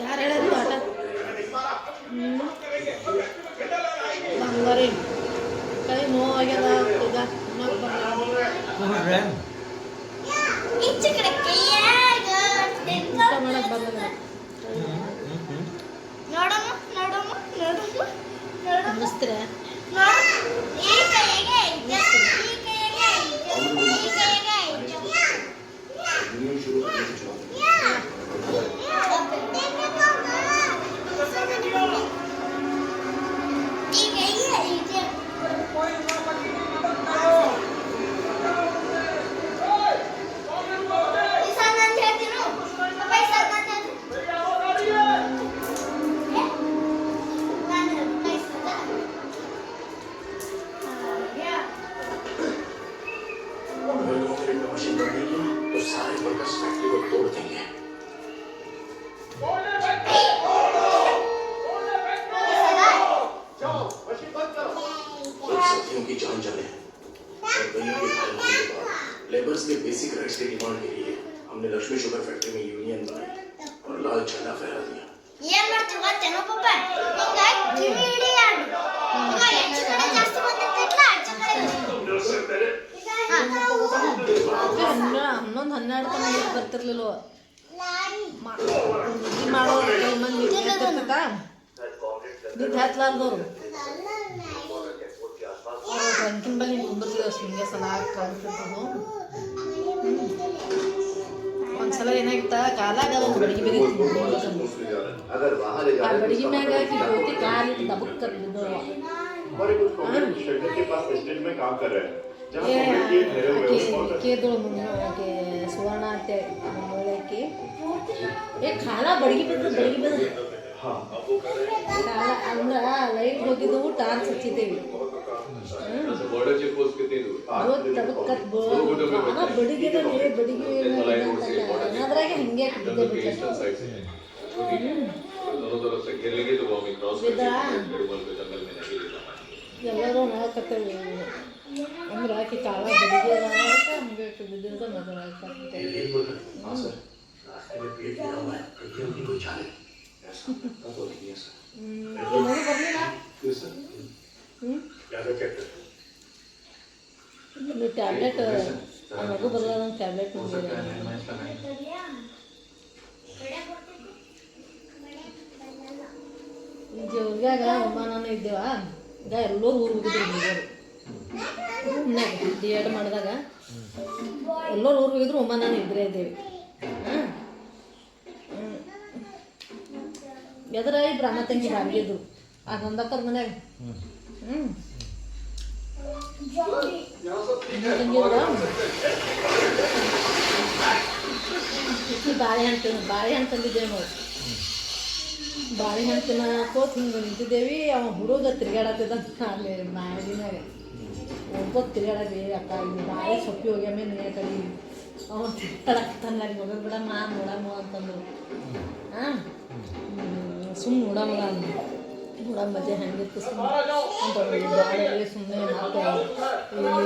ಯಾರು ಹೇಳಿದ್ರು ಆಟ ಬಂಗಾರಿ ಕೈ ನೋವಾಗ್ಯದ ಈಗ ಮಾಡಕ್ ಬಂದ ಅನ್ನಿಸ್ತೀರ लेबर्स के बेसिक राइट्स की डिमांड के लिए हमने लक्ष्मी शुगर फैक्ट्री में यूनियन बनाई और लाल झंडा फहरा दिया। ये मत मत ना पापा इंगा टीवी इडी यार इंगा ಹೆಚ್ಚು ಕಡೆ ಜಾಸ್ತಿ ಬಂದಿತ್ತಲ್ಲ ಹೆಚ್ಚು ಕಡೆ ಹನ್ನೊಂದು 12 ತನಕ ಬರ್ತಿರ್ಲಿಲ್ಲ ಮಾಡೋ ಮಂದಿ ನಿಂತು ಹತ್ಲಾರ್ದವ್ರು ಗಂಟಿನ ಬಲ್ಲಿ ಕುಂದಿರ್ತಿದ್ದವು ನಿಮಗೆ ಸಲ ಕಾಣ್ತಿರ್ತವು ಒಂದ್ಸಲ ಏನಾಗಿತ್ತ ಕಾಲಾಗ ಒಂದು ಬಡಗಿ ಬೇಕಿತ್ತು ಆ ಬಡಗಿ ಮ್ಯಾಗ ಜ್ಯೋತಿ ಕಾಲಿಟ್ಟು ದಬಕ್ ಕೇದಳು ಆಕೆ ಸುವರ್ಣ ಅಂತ ಒಳ್ಳೆಕಿ ಏ ಕಾಲ ಬಡಗಿ ಬಿದ್ದು ಕಾಲ ಅಂದ್ರ ಲೈಟ್ ಹೋಗಿದ್ದವು ಟಾರ್ಚ್ ಹಚ್ಚಿದ್ದೇವಿ ಬಡಿಗೆ ಅದ್ರಾಗೆ ಹಿಂಗೆ ಎಲ್ಲರೂ ನೋಡಕತ್ತೇವಿ ಅಂದ್ರೆ ಆಕೆ ಕಾಲ ಬಡಿಗೆ ಹಂಗೆ ಬಿದ್ದಿರ್ತ ಮದುವೆ ಬರ್ಲಿಲ್ಲ ಟ್ಯಾಬ್ಲೆಟ್ ಮಗು ಬರಲ್ಲ ಟ್ಯಾಬ್ಲೆಟ್ ಜೋರ್ಗಾಗ ಅಮ್ಮನ ಇದ್ದೇವ ಈಗ ಎಲ್ಲರೂ ಊರು ಹೋಗಿದ್ರು ಹುಡುಗರು ರೂಮ್ನಾಗ D.Ed ಮಾಡಿದಾಗ ಎಲ್ಲರೂ ಊರು ಹೋಗಿದ್ರು ಅಮ್ಮ ನಾನು ಇಬ್ಬರೇ ಇದ್ದೇವೆ ಎದ್ರ ಇಬ್ರು ಅಮ್ಮ ತಂಗಿ ಬಾಗಿದ್ರು ಅದೊಂದಕ್ಕದ ಮನ್ಯಾಗ ಬಾಳೆಹಣ್ಣು ತಂದಿದ್ದೇವೆ ನಾವು ಬಾಳೆಹಣ್ಣು ತಿನ್ನಕೋತ್ ಹಿಂಗೆ ನಿಂತಿದ್ದೇವೆ ಅವ ಹುಡುಗ ತಿರ್ಗಾಡತ್ತಿದ್ದ ಅಲ್ಲಿ ಬಾಳಿನಾಗ ಒಬ್ಬ ತಿರ್ಗಾಡವಿ ಅಕ್ಕ ಇಲ್ಲಿ ಬಾಳೆ ಸೊಪ್ಪಿ ಹೋಗ್ಯಾಮೆ ನೀ ಕಡೆ ಅವ ತಿರ್ಗಾಡತ್ತಾನ ಅಲ್ಲಿ ಮಗನ ಬಿಡಮ್ಮ ನೋಡಮ್ಮ ಅಂತಂದ್ರು ಸುಮ್ಮನೆ ನೋಡಮ್ಮ ಮಜೆ ಹೆಂಗಿತ್ತು ಸುಮ್ಮನೆ ಅಂತ ಬಾಳೆಯಲ್ಲಿ ಸುಮ್ಮನೆ ಮತ್ತೆ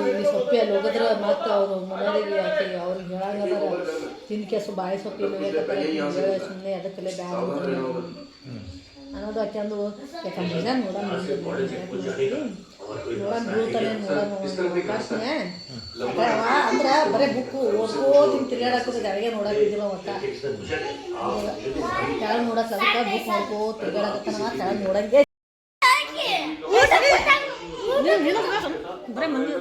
ಇಲ್ಲಿ ಸೊಪ್ಪಿ ಅಲ್ಲಿ ಹೋಗಿದ್ರೆ ಮತ್ತೆ ಅವರು ಮನೆಯವರಿಗೆ ಆಕೆ ಅವ್ರಿಗೆ ಹೇಳಂಗದಾರ ತಿನ್ಕೆಸು ಬಾಳೆ ಸೊಪ್ಪಿ ಸುಮ್ಮನೆ ಅದಕ್ಕೆಲ್ಲ ಬ್ಯಾಡ ಅನ್ನೋದು ಆಕೆ ಅಂದು ಯಾಕಂದ್ರೆ ನೋಡಮ್ಮ ಬೀಳ್ತಾನೆ ನೋಡ್ತೀನಿ ಅಂದ್ರೆ ಬರೀ ಬುಕ್ಕು ಓದ್ಕೋತೀನಿ ತಿರ್ಗಾಡಕ್ಕೆ ಅಡಿಗೆ ನೋಡಕ್ಕಿದ್ದಿಲ್ಲ ಒಟ್ಟ ಕೆಳಗೆ ನೋಡಕ್ಕೆ ಅದಕ್ಕೆ ಬುಕ್ ನೋಡ್ಕೋ ತಿರ್ಗಾಡಕತ್ತಾನ ಕೆಳಗೆ ನೋಡಂಗೆ ಬರೀ ಮಂದಿ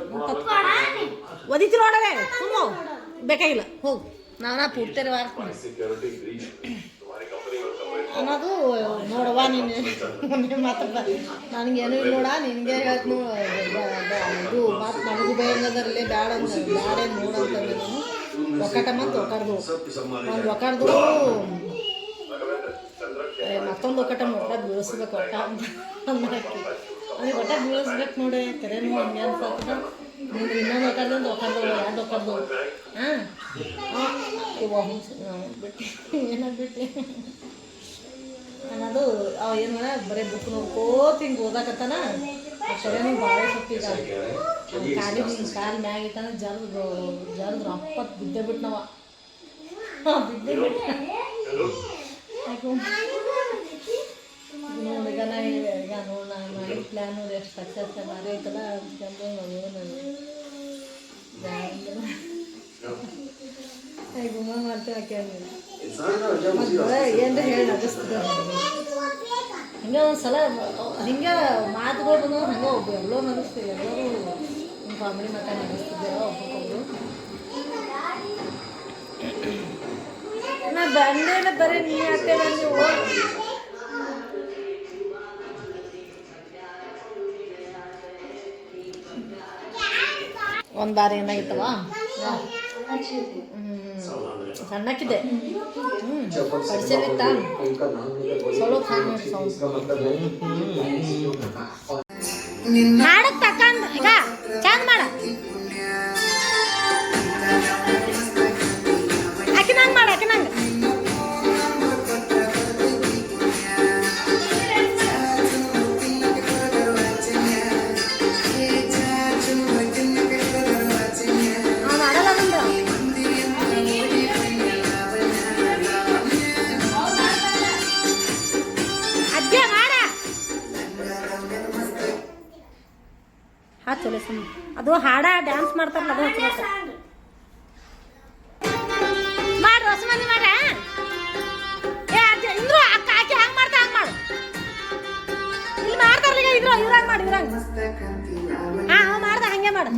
ಒದಿತಿ ನೋಡವೆ ಸುಮ್ಮ ಬೇಕಾಗಿಲ್ಲ ಹೋಗು ನಾನಾ ಪೂರ್ತಿರ ಅನ್ನೋದು ನೋಡವ್ವ ನೀನು ಮಾತ್ರ ನನಗೇನು ಇಲ್ಲ ನೋಡ ನಿನಗೆ ಹೇಳ್ತು ಇದು ಮಾತು ನನಗೂ ಭಯಂಗದರಲ್ಲೇ ಬ್ಯಾಡ ಬ್ಯಾಡ ನೋಡಂತಂದ್ರೆ ನಾನು ಒಕ್ಕಟ ಮತ್ತು ಒಕ್ಕಡ್ದು ಒಂದು ಒಕ್ಕಡ್ದು ಮತ್ತೊಂದು ಒಕ್ಕಟ ಒಟ್ಟ ಬೀಳಿಸ್ಬೇಕು ಒಟ್ಟ ಅಂತ ಅನ್ನೋಕ್ಕೆ ಅಲ್ಲಿ ಒಟ್ಟ ಬೀಳಿಸ್ಬೇಕು ನೋಡಿ ಕರೆನೂ ಹಂಗೆ ಅನ್ಸತ್ತ ನಿಮ್ಗೆ ಇನ್ನೊಂದು ಒಕ್ಕಡ್ದು ಒಂದು ಒಕ್ಕಡ್ದು ಎರಡು ಒಕ್ಕಡ್ದು ಇವ ಬಿಟ್ಟು ಏನಾಗ್ಬಿಟ್ಟು ಅನ್ನೋದು ಅವ ಏನು ಬರೀ ಬುಕ್ ನೋಡ್ಕೋತ ಹಿಂಗೆ ಓದಾಕತ್ತಾನ ಆ ಕರೆನೂ ಭಾಳ ಸೊಪ್ಪಿದ ಕಾಲಿಗೆ ಹಿಂಗೆ ಕಾಲು ಮ್ಯಾಗ ಇಟ್ಟಾನ ಜರ್ದು ಅಪ್ಪತ್ತು ಬಿದ್ದೆ ಬಿಟ್ಟು ನಾವ ಬಿದ್ದೆ ಬಿಟ್ಟು ನೋಡಿ ಈಗ ನಾ ಈಗ ನೋಡಿ ನಾನು ಮಾಡಿ ಪ್ಲ್ಯಾನ್ ನೋಡಿ ಎಷ್ಟು ಸಕ್ಸಸ್ ಭಾರಿ ಐತಲ್ಲ ಅಂದ್ಕೊಂಡು ನಾವು ಗುಮ್ಮ ಮಾಡ್ತೇವೆ ಕೇಳಿ ಮತ್ತು ಏನ್ರಿ ಹೇಳಿ ನಗಿಸ್ತದೆ ಹಿಂಗೆ ಒಂದು ಸಲ ಹಿಂಗೆ ಮಾತುಗಳು ಬಂದು ಹಂಗೆ ಒಬ್ಬ ಎಲ್ಲೋ ನಗಿಸ್ತೀವಿ ಎಲ್ಲರೂ ಹಿಂಗೆ ಕಾಮಿಡಿ ಮಾತಾಡಿ ನಗಿಸ್ತಿದ್ದೇವೆ ಒಬ್ಬೊಬ್ಬರು ನಾ ಬಂದೇನ ಬರೀ ನೀ ಅತ್ತೆ ಬಂದು ಒಂದು ಬಾರಿ ಏನಾಗಿತ್ತವ ಸಣ್ಣಕ್ಕಿದೆ ಪಡಿಸಲಿತ್ತ ಸ್ವಲ್ಪ ಮಾಡಕ್ ತಕ್ಕಂದ್ ಈಗ ಚಂದ ಮಾಡ ಆಕಿನಂಗ್ ಮಾಡ ಆಕಿನಂಗ್ ಚಲೋ ಅದು ಹಾಡ ಡ್ಯಾನ್ಸ್ ಮಾಡ್ತಾರಲ್ಲ ಅದು ಹಚ್ಚ ಮಾಡ್ರಿ ಹೊಸ ಮಂದಿ ಮಾಡ್ರ ಏ ಅಜ್ಜ ಇಂದ್ರು ಅಕ್ಕ ಆಕಿ ಹಂಗೆ ಮಾಡ್ತಾ ಹಂಗೆ ಮಾಡು ಇಲ್ಲಿ ಮಾಡ್ತಾರಲ್ಲ ಈಗ ಇದ್ರಾಗ ಮಾಡಿ ಇದ್ರಾಗ ಹಾಂ ಮಾಡ್ದ ಹಂಗೆ ಮಾಡು